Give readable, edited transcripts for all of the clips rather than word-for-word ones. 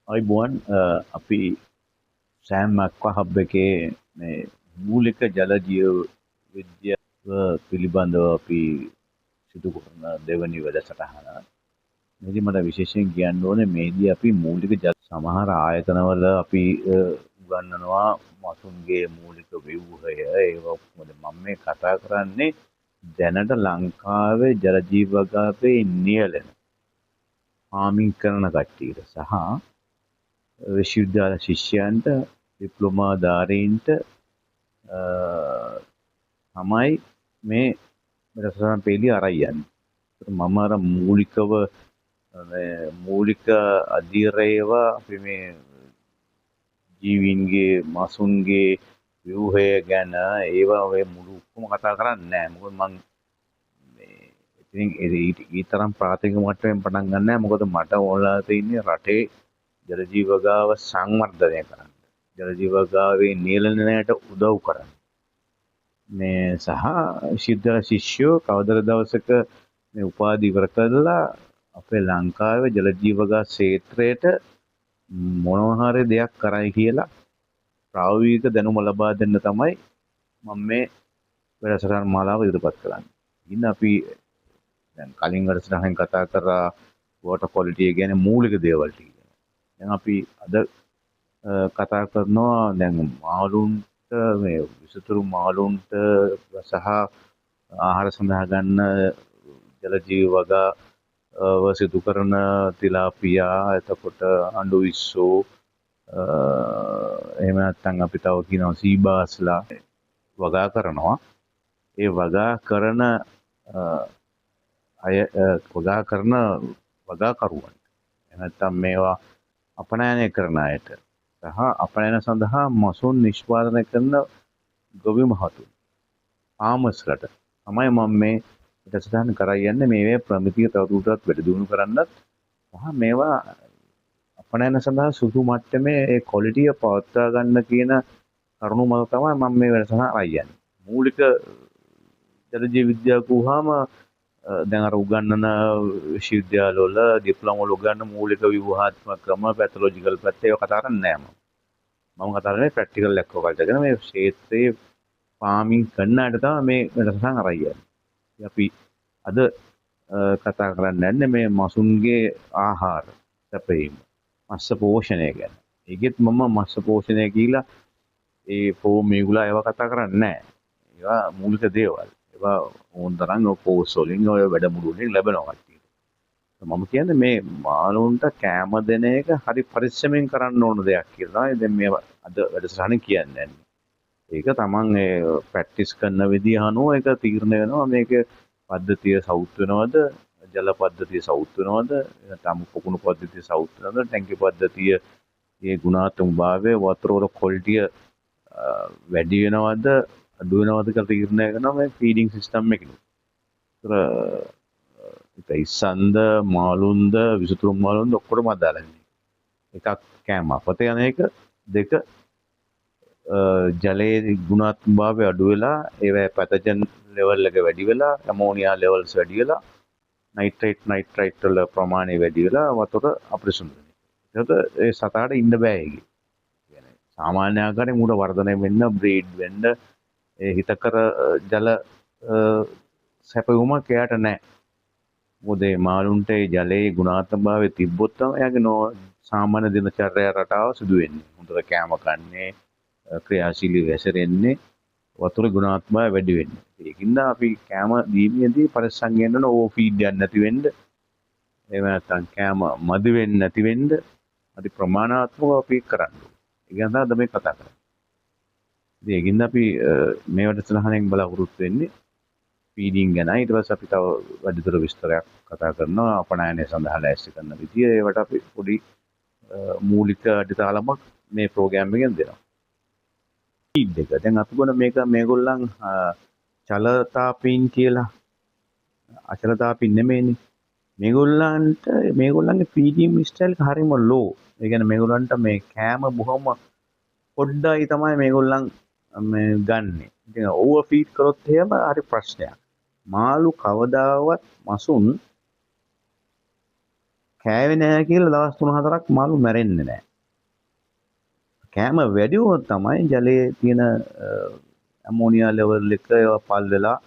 අයිබෝන් අපි Sam අක්වා hub එකේ මේ මූලික ජල ජීව විද්‍යාව පිළිබඳව අපි සිදු කරන දෙවැනි වැඩසටහන. මේදී මට විශේෂයෙන් කියන්න ඕනේ මේදී අපි මූලික ජල සමහර ආයතනවල අපි උගන්වනවා මසුන්ගේ මූලික ව්‍යුහය ඒවා ඔක්කොම මම මේ කතා කරන්නේ දැනට ලංකාවේ ජල ජීව වගාවේ නියැලෙන ෆාමින් කරන කට්ටියට සහ විශ්වවිද්‍යාල ශිෂ්‍යයන්ට ඩිප්ලෝමාධාරීන්ට තමයි මේ වැඩසටහන පෙළි අරන් යන්නේ. මම අර මූලික අධීරයව අපි මේ ජීවීන්ගේ මසුන්ගේ ව්‍යුහය ගැන ඒවා ඔය මුළු ඔක්කොම කතා කරන්නේ නැහැ. මොකද මම ඉතින් ඒ තරම් ප්‍රාථමික මට්ටමින් පටන් ගන්න නැහැ. මොකද මට ඕනලා තියෙන්නේ රටේ ජල ජීව ගාව සංවර්ධනය කරන්න. ජල ජීව ගාවේ නියැලෙනයට උදව් කරන්න. මේ සහ විශ්වවිද්‍යාල ශිෂ්‍යයෝ කවදර දවසක මේ උපාධි ඉවර කරලා අපේ ලංකාවේ ජල ජීව ගා ක්ෂේත්‍රයට මොනවා හරි දෙයක් කරයි කියලා ප්‍රායෝගික දැනුම ලබා දෙන්න තමයි මම මේ වැඩසටහන් මාලාව ඉදිරිපත් කරන්නේ. ඉතින් අපි දැන් කලින් වැඩසටහනෙන් කතා කරා වෝටර් ක්වොලිටි ගැන මූලික දේවල් ටික. දැන් අපි අද කතා කරනවා දැන් මාළුන්ට මේ විසතුරු මාළුන්ට සහ ආහාර සඳහා ගන්න ජල ජීව වගාව සිදු කරන තිලාපියා එතකොට අඬු විස්සෝ එහෙම නැත්නම් අපි තව කියනවා සීබාස්ලා වගා කරනවා. ඒ වගා කරන වගාකරුවන් එහෙම නැත්නම් මේවා අපනයනය කරන අයට සහ අපනයන සඳහා මසුන් නිෂ්පාදනය කරන ගොවි මහතුන් ආමස්ලට තමයි මම මේ වැඩසටහන කරා යන්නේ. මේ ප්‍රමිතිය තවදුරටත් වැඩි දියුණු කරන්නත් සහ මේවා අපනයන සඳහා සුදු මට්ටමේ ඒ ක්වොලිටිය පවත්වා ගන්න කියන කරුණු මත තමයි මම මේ වැඩසටහන අරන් යන්නේ. මූලික ජල ජීව විද්‍යාව කිව්වහම දැන් අර උගන්නන විශ්වවිද්‍යාලවල ඩිප්ලෝමා වල උගන්නන මූලික ව්‍යුහාත්මක ක්‍රම පැතොලොජිකල් පැත්ත ඒවා කතා කරන්නේ නැහැ මම කතා කරන්නේ ප්‍රැක්ටිකල් ඇක්වාකල්චර් ගැන. මේ ක්ෂේත්‍රයේ ෆාමින් කරන අයට තමයි මේ වැඩසටහන අරන් යන්නේ. අපි අද කතා කරන්නේ මේ මසුන්ගේ ආහාර සැපයීම මත්ස්‍ය පෝෂණය ගැන. ඒකෙත් මම මත්ස්‍ය පෝෂණය කියලා ඒ මේගුලා ඒවා කතා කරන්නේ නැහැ. ඒවා මූලික දේවල්. ඒවා ඕන තරම් පෝස්ට් වලින් ඔය වැඩමුළු වලින් ලැබෙනවා කට්ටියට. මම කියන්නේ මේ මාළුන්ට කෑම දෙන එක හරි පරිස්සමෙන් කරන්න ඕන දෙයක් කියලා. දැන් මේ අද වැඩසටහනේ කියන්නේ. ඒක තමන් ඒ ප්‍රැක්ටිස් කරන විදිහ අනුව ඒක තීරණය වෙනවා මේක පද්ධතිය සවුත් වෙනවද ජල පද්ධතිය සවුත් වෙනවද නැත්නම් පොකුණු පද්ධතිය සවුත් වෙනවද ටැංකි පද්ධතිය ඒ ගුණාත්මක භාවය වතුර වල ක්වොලිටිය වැඩි වෙනවද අඩු වෙනවද කියලා තීරණය කරනවා මේ ෆීඩින් සිස්ටම් එකේ. ඒතර ඉස්සන්ද මාළුන්ද විසතුරු මාළුන්ද ඔක්කොටම අදාළයි. එකක් කෑම අපත යන එක දෙක ජලයේ ගුණාත්මක භාවය අඩු වෙලා ඒවැ පැතජන් ලෙවල් එක වැඩි වෙලා ඇමෝනියා ලෙවල්ස් වැඩි වෙලා නයිට්‍රේට් වල ප්‍රමාණය වැඩි වෙලා වතුර අපිරිසුදු වෙනවා. ඒ සතාට ඉන්න බෑ ඒකේ. කියන්නේ සාමාන්‍ය ආකාරයෙන් උඩ වර්ධනය වෙන්න බ්‍රීඩ් වෙන්න ඒ හිතකර ජල සැපයුමක් එයාට නැහැ. මොකද මේ මාළුන්ට ඒ ජලයේ ගුණාත්මක භාවය තිබ්බොත් තමයි එයාගේ සාමාන්‍ය දිනචර්යා රටාව සිදු වෙන්නේ. හොඳට කෑම කන්නේ ක්‍රියාශීලී වැසරෙන්නේ වතුර ගුණාත්මක වැඩි වෙන්නේ. ඒකින්ද අපි කෑම දීමේදී පරිස්සම් වෙන්න ඕන ඕවර් ෆීඩ් එකක් නැති වෙන්න. එහෙම නැත්නම් කෑම මදි වෙන්නේ නැති වෙන්න අති ප්‍රමාණාත්මකව අපි කරන්න ඕනේ. ඒ ගැන තමයි මේ කතා කරන්නේ. ඉතින් ඒකින්ද අපි මේ වැඩසටහනෙන් බලාපොරොත්තු වෙන්නේ ෆීඩින් ගැන. ඊට පස්සේ අපි තව වැඩිදුර විස්තරයක් කතා කරනවා අපනයනය සඳහා ලෑස්ති කරන විදිය. ඒවට අපි පොඩි මූලික අඩිතාලමක් මේ ප්‍රෝග්‍රෑම් එකෙන් දෙනවා. ෆීඩ් එක. දැන් අපි ගොන මේගොල්ලන් චලතාපීන් කියලා අචලතාපීන් නෙමෙයිනේ. මේගොල්ලන්ගේ ෆීඩින් ස්ටයිල් එක හරිම ලෝ. ඒ කියන්නේ මේගොල්ලන්ට මේ කෑම බොහොම පොඩ්ඩයි තමයි මේගොල්ලන් මේ ගන්නෙ. ඉතින් ඕවර් ෆීඩ් කරොත් එහෙම හරි ප්‍රශ්නයක්. මාළු කවදාවත් මසුන් කෑවේ නැහැ කියලා දවස් 3-4ක් මාළු මැරෙන්නේ නැහැ. කෑම වැඩි වුණොත් තමයි ජලයේ තියෙන ඇමෝනියා ලෙවල් එක ඒවා පල් වෙලා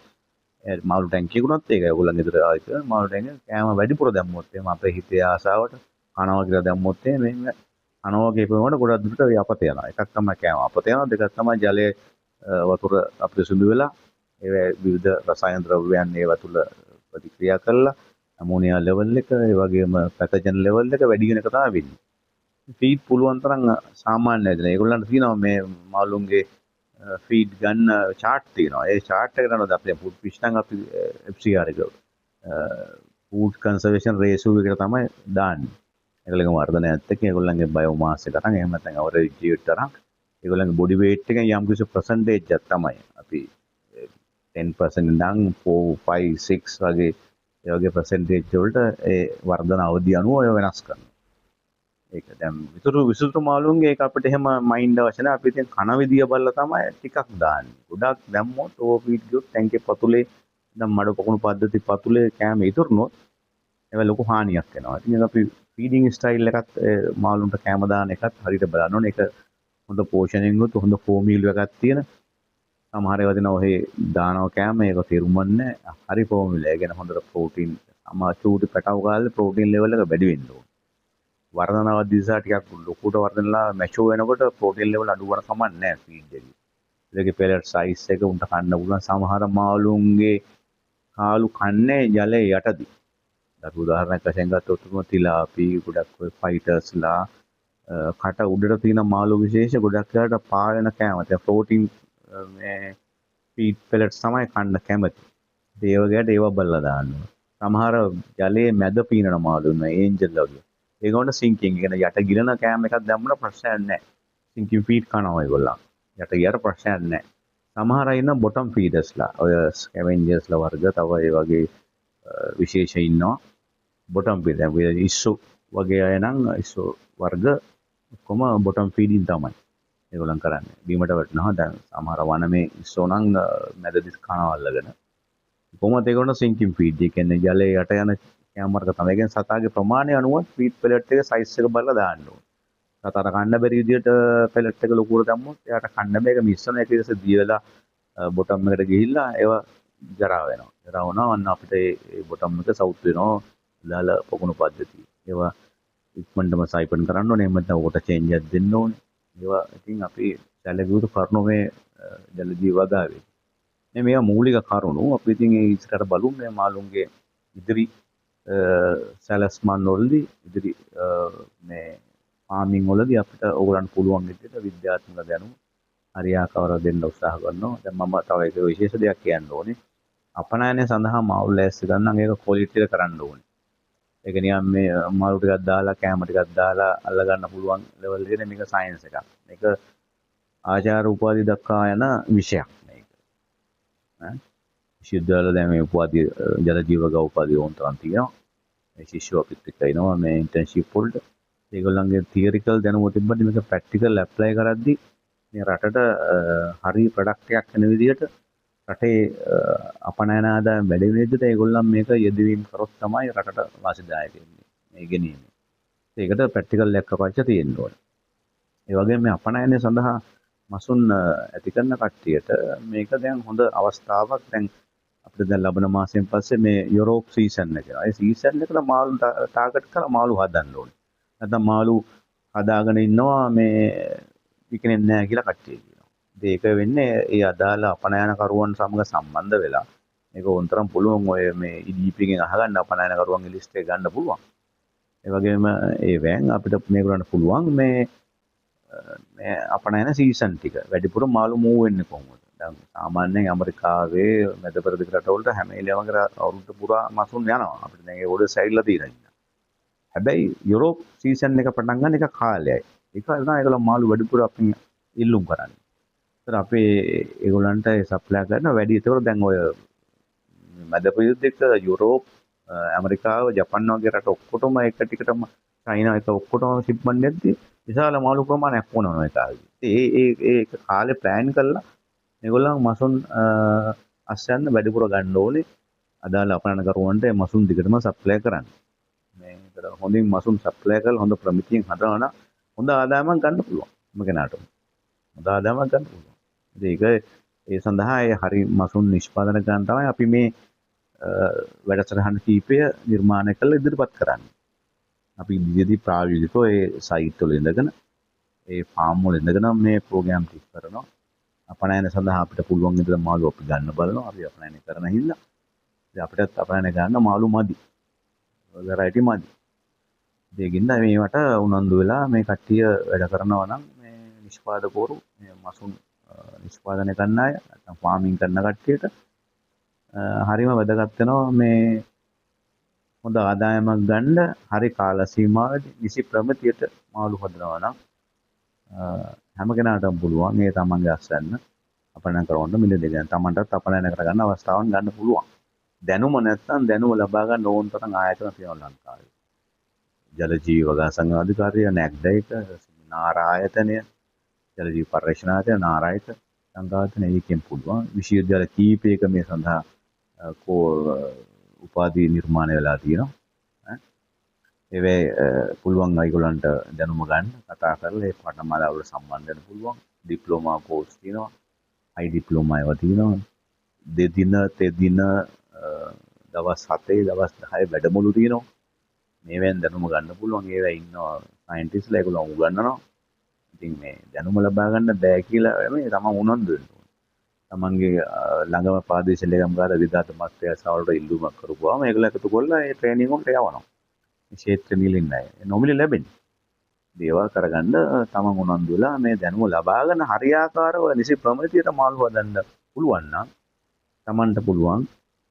මාළු ටැංකියකුණත් ඒකයි. ඔයගොල්ලන් ගෙදර ආයෙත් මාළු ටැංකිය කෑම වැඩිපුර දැම්මොත් එහෙම අපේ හිතේ ආසාවට කනවා කියලා දැම්මොත් එහෙම කනවා කියපුවම ගොඩක් දුරට ඒ අපත යනවා. එකක් තමයි කෑම අපත යනවා. දෙකක් තමයි ජලයේ වතුර අපිරිසුදු වෙලා ඒ විවිධ රසායන ද්‍රව්‍යයන් ඒවා තුල ප්‍රතික්‍රියා කරලා ඇමෝනියා ලෙවල් එක ඒ වගේම පැතජන් ලෙවල් එක වැඩි වෙන එක තමයි වෙන්නේ. ෆීඩ් පුළුවන් තරම් සාමාන්‍ය දෙන. ඒගොල්ලන්ට තියෙනවා මේ මාළුන්ගේ ෆීඩ් ගන්න chart තියෙනවා. ඒ chart එක ගන්නොත් අපේ ෆුඩ් ෆිෂ් නම් අපි FCR එක ෆුඩ් කන්සර්වේෂන් රේෂියෝ එකට තමයි දාන්නේ. ඒගොල්ලන්ගේ වර්ධනයත් එක්ක ඒගොල්ලන්ගේ බයෝමාස් එක තරම් එහෙම නැත්නම් අවරේජ් ජීවිත තරම් ඒගොල්ලන්ගේ බොඩි වේට් එකෙන් යම් කිසි percentage එකක් තමයි අපි 10% ඉඳන් 4 5 6 වගේ ඒ වගේ percentage වලට ඒ වර්ධන අවධිය අනුව ඒව වෙනස් කරනවා. ඒක දැන් විසුරු මාළුන්ගේ ඒක අපිට එහෙම මයින්ඩ් අවශ්‍ය නැහැ. අපි ඉතින් කන විදිය බලලා තමයි ටිකක් දාන්නේ. ගොඩක් දැම්මොත් ඕවර් ෆීඩ් ගියොත් ටැංකේ පතුලේ දැන් මඩ පොකුණු පද්ධති පතුලේ කෑම ඉතුරුනොත් ඒක ලොකු හානියක් වෙනවා. ඉතින් අපි ෆීඩින් ස්ටයිල් එකත් මාළුන්ට කෑම දාන එකත් හරියට බලන්න ඕනේ. ඒක හොඳ පෝෂණයෙන් උත් හොඳ ෆෝමියල් එකක් තියෙන සමහර ඒවා දෙනවා ඔහේ දානවා කෑම ඒක තේරුම්න්නේ හරි ෆෝමියල්. ඒ කියන්නේ හොඳට ප්‍රෝටීන් අමාචූටි පැටව ගාලා ප්‍රෝටීන් ලෙවල් එක වැඩි වෙන්න ඕනේ. වර්ධන අවදි නිසා ටිකක් ලොකුට වර්ධනලා මැචෝ වෙනකොට ප්‍රෝටීන් ලෙවල් අඩු වෙන කමක් නැහැ ෆීඩ් එකේ. ඒකේ පෙලට් සයිස් එක උන්ට කන්න පුළුවන්. සමහර මාළුන්ගේ කාලු කන්නේ ජලයේ යටදී. අපි උදාහරණයක් වශයෙන් ගත්තොත් තිලාපි ගොඩක් ඔය ෆයිටර්ස්ලා කට උඩට තියෙන මාළු විශේෂ ගොඩක් වෙලාට පාවෙන කෑම. ඒ ප්‍රෝටීන් මේ ෆීඩ් පෙලට්ස් තමයි කන්න කැමති. ඒ වගේට ඒව බලලා දාන්න. සමහර ජලයේ මැද පීනන මාළු ඉන්නවා ඒන්ජල් වගේ. ඒගොල්ලන්ට සින්කින් කියන යට ගිලන කෑම එකක් දැම්මම ප්‍රශ්නයක් නැහැ. සින්කින් ෆීඩ් කනවා ඒගොල්ලන්. යට ගියට ප්‍රශ්නයක් නැහැ. සමහර අය ඉන්න බොටම් ෆීඩර්ස්ලා ඔය ස්කැවෙන්ජර්ස්ලා වර්ග තව ඒ වගේ විශේෂ ඉන්නවා. බොටම් ෆීඩ් දැන් ඉස්සු වගේ අය නම් ඉස්සු වර්ග ඔක්කොම බොටම් ෆීඩින් තමයි ඒගොල්ලන් කරන්නේ. බීමට වටනවා. දැන් සමහර වනමේ ඉස්සෝ නම් මැදදිස් කනවා අල්ලගෙන. කොහොමද ඒගොල්ලන් සින්කින් ෆීඩ් කියන්නේ ජලයේ යට යන කෑම වර්ග තමයි. ඒ කියන්නේ සතාගේ ප්‍රමාණය අනුව ෆීඩ් පෙලට් එක සයිස් එක බලලා දාන්න ඕනේ. සතාට කන්න බැරි විදියට පෙලට් එක ලොකුවට දැම්මොත් එයාට කන්න බෑ. ඒක මිශ්‍රණ එක ඊට පස්සේ දියලා බොටම් එකට ගිහිල්ලා ඒවා ජරා වෙනවා. ජරා වුණා වන්න අපිට ඒ බොටම් එක සවුත් වෙනවා. දාලා පොකුණු පද්ධතිය. ඒවා ඉක්මනටම සයිපන් කරන්න ඕනේ. එහෙම නැත්නම් ඕකට චේන්ජ් එකක් දෙන්න ඕනේ. ඒවා ඉතින් අපි සැලකුවුතු කරුණු මේ ජල ජීව වගාවේ. මේවා මූලික කරුණු. අපි ඉතින් ඒ ඉස්සරහට බලමු මේ මාළුන්ගේ ඉදිරි සැලස්මන් වලදී ඉදිරි මේ ෆාමින් වලදී අපිට ඕගලන්ට පුළුවන් විදිහට විද්‍යාත්මක දැනුම හරියාකාරව දෙන්න උත්සාහ කරනවා. දැන් මම තව එක විශේෂ දෙයක් කියන්න ඕනේ. අපනයනය සඳහා මාළු ලෑස්ති කරනවා නම් ඒක ක්වොලිටි එක කරන්න ඕනේ. ඒක නිකන් මේ මාළු ටිකක් දාලා කෑම ටිකක් දාලා අල්ල ගන්න පුළුවන් ලෙවල් එකේ මේක සයන්ස් එකක්. මේක ආචාර උපාධි දක්වා යන විෂයක් මේක. විශ්වවිද්‍යාල දැන් මේ උපාධි ජල ජීවක උපාධි වුණාන් තියෙනවා. මේ ශිෂ්‍යෝ අපිත් එක්ක ඉනවා මේ ඉන්ටර්න්ෂිප් වලට. ඒගොල්ලන්ගේ තියරිකල් දැනුම තිබ්බට මේක ප්‍රැක්ටිකල් ඇප්ලයි කරද්දි මේ රටට හරි ප්‍රොඩක්ට් එකක් වෙන විදිහට රටේ අපනයන ආදායම වැඩි වෙන විදිහට ඒගොල්ලන් මේක යෙදවීම කරොත් තමයි රටට වාසිදායක වෙන්නේ. මේ ගෙනීම. ඒකට ප්‍රැක්ටිකල් එකක් අපච්ච තියෙන්න ඕනේ. ඒ වගේම මේ අපනයනය සඳහා මසුන් ඇති කරන කට්ටියට මේක දැන් හොඳ අවස්ථාවක්. දැන් අපිට දැන් ලබන මාසෙන් පස්සේ මේ යුරෝප් සීසන් එක. ඒ සීසන් එකට මාළු ටාගට් කරලා මාළු හදන්න ඕනේ. නැත්නම් මාළු හදාගෙන ඉන්නවා මේ විකිනෙන්නේ නැහැ කියලා කට්ටිය කියනවා. ඒක වෙන්නේ ඒ අදාළ අපනයන කරුවන් සමග සම්බන්ධ වෙලා මේක උන්තරම් පුළුවන් ඔය මේ EDP එකෙන් අහගන්න අපනයන කරුවන්ගේ ලිස්ට් එක ගන්න පුළුවන්. ඒ වගේම ඒ වෑන් අපිට මේගොල්ලන්ට පුළුවන් මේ අපනයන සීසන් ටික වැඩිපුර මාළු මූව් වෙන්නේ කොහොමද? දැන් සාමාන්‍යයෙන් ඇමරිකාවේ මැද ප්‍රදේශ රටවලට හැම වෙලේම අවුරුද්ද පුරා මසුන් යනවා. අපිට දැන් ඒ ඕඩර් සයිඩ්ලා තියෙනවා. හැබැයි යුරෝප් සීසන් එක පටන් ගන්න එක කාලයයි. ඒක තමයි ඒගොල්ලෝ මාළු වැඩිපුර අපින් ඉල්ලුම් කරන්නේ. ඒතර අපේ ඒගොල්ලන්ට සප්ලයි කරන වැඩි. ඒතකොට දැන් ඔය මැද ප්‍රදේශ යුරෝප් ඇමරිකාව ජපන් වගේ රට ඔක්කොටම එක ටිකටම චයිනා එක ඔක්කොටම ෂිප්මන්ට් දෙද්දී විශාල මාළු ප්‍රමාණයක් වුණා ඒ කාලේ. ඒ කාලේ ප්ලෑන් කළා මේගොල්ලන් මසුන් අස්සයන් වැඩිපුර ගන්න ඕනේ. අදාළ අපනයන කරුවන්ට මසුන් දිගටම සප්ලයි කරන්න. මේ හොඳින් මසුන් සප්ලයි කරලා හොඳ ප්‍රමිතියෙන් හදනවා නම් හොඳ ආදායමක් ගන්න පුළුවන්. හැම කෙනාටම. හොඳ ආදායමක් ගන්න පුළුවන්. ඉතින් ඒක ඒ සඳහා ඒ හරි මසුන් නිෂ්පාදනය කරන්න තමයි අපි මේ වැඩසටහන් කීපය නිර්මාණය කරලා ඉදිරිපත් කරන්නේ. අපි ඉදිරියේදී ප්‍රායෝගිකව ඒ සයිට් වල ඉඳගෙන ඒ ෆාම් වල ඉඳගෙන මේ ප්‍රෝග්‍රෑම් ටික කරනවා. අපනයන සඳහා අපිට පුළුවන් විදිහට මාළු අපි ගන්න බලනවා. අපි අපනයන කරන හින්දා ඉතින් අපිටත් අපනයන ගන්න මාළු මදි. වෙරයිටි මදි. ඒකින්ද මේවට උනන්දු වෙලා මේ කට්ටිය වැඩ කරනවා නම් මේ නිෂ්පාදකවරු මේ මසුන් නිෂ්පාදනය කරන අය නැත්නම් ෆාමින් කරන කට්ටියට හරිම වැදගත් වෙනවා මේ හොඳ ආදායමක් ගන්න හරි කාල සීමාවේදී නිසි ප්‍රමිතියට මාළු හදනවා නම් හැම කෙනාටම පුළුවන් මේ තමන්ගේ අස්වැන්න අපනයන කරවන්න මිල දෙන්න තමන්ටත් අපනයන කරගන්න අවස්ථාවක් ගන්න පුළුවන්. දැනුම නැත්නම් දැනුම ලබා ගන්න ඕන තරම් ආයතන තියෙනවා ලංකාවේ. ජල ජීව වගාසංග අධිකාරිය නැග්ඩයික නාර ආයතනය ජල ජීව පර්යේෂණ ආයතන නාරායක සංඝායතන ඒකෙන් පුළුවන් විශ්වවිද්‍යාල කීපයක මේ සඳහා උපාධි නිර්මාණය වෙලා තියෙනවා. ඒවේ පුළුවන් අයගොල්ලන්ට දැනුම ගන්න කතා කරලා ඒ පාඨමාලා වල සම්බන්ධ වෙන්න පුළුවන්. ඩිප්ලෝමා කෝස් තියෙනවා. හයි ඩිප්ලෝමා ඒවා තියෙනවා. දෙදින තෙදින දවස් 7 දවස් 10 වැඩමුළු තියෙනවා. මේවෙන් දැනුම ගන්න පුළුවන්. ඒවා ඉන්නවා සයන්ටිස්ට්ලා ඒගොල්ලෝ උගන්වනවා. ඉතින් මේ දැනුම ලබා ගන්න බෑ කියලා මේ තමන් උනන්දු වෙන්න ඕනේ. තමන්ගේ ළඟම ප්‍රාදේශීය ලේකම්කාර විධාත මහත්තයා සවල්ට ඉල්ලුමක් කරපුවාම ඒගොල්ලෝ එකතු කරලා ඒ ට්‍රේනින් වලට යවනවා. මේ ක්ෂේත්‍ර නිලින් නැහැ. නොමිලේ ලැබෙන්නේ. දේවල් කරගන්න තමන් උනන්දු වෙලා මේ දැනුම ලබාගෙන හරියාකාරව නිසි ප්‍රමිතියට මාළු හදන්න පුළුවන් නම් තමන්ට පුළුවන්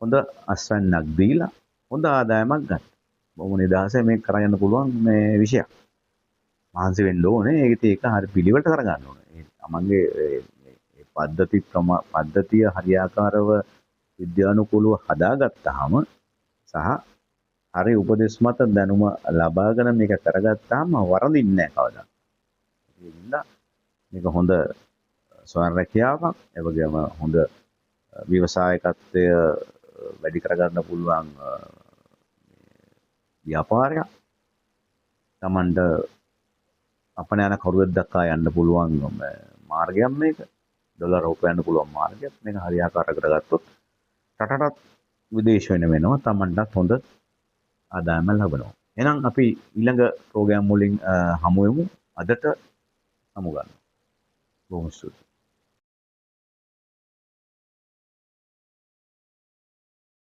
හොඳ අස්වැන්නක් දීලා හොඳ ආදායමක් ගන්න. බොහොම නිදහසේ මේක කරගන්න පුළුවන් මේ විෂයක්. මහන්සි වෙන්න ඕනේ. ඒක හරි පිළිවෙලට කරගන්න ඕනේ. තමන්ගේ පද්ධතිය හරියාකාරව විද්‍යානුකූලව හදාගත්තාම සහ හරි උපදෙස් මත දැනුම ලබාගෙන මේක කරගත්තාම වරදින්නේ නැහැ කවදා. ඒ නිසා මේක හොඳ ස්වයං රැකියාවක්, ඒ වගේම හොඳ ව්‍යවසායකත්වය වැඩි කරගන්න පුළුවන් ව්‍යාපාරයක්. Tamanට අපනයන කරුවෙක් දක්වා යන්න පුළුවන් මාර්ගයක් මේක. ඩොලර් උපයන්න පුළුවන් මාර්ගයක්. මේක හරියාකාරව කරගත්තොත් රටටත් විදේශ වෙනවා. Tamanටත් හොඳ ආදායම ලැබෙනවා. එහෙනම් අපි ඊළඟ ප්‍රෝග්‍රෑම් වලින් හමු වෙමු. අදට හමු ගන්න. බොහොම ස්තුතියි.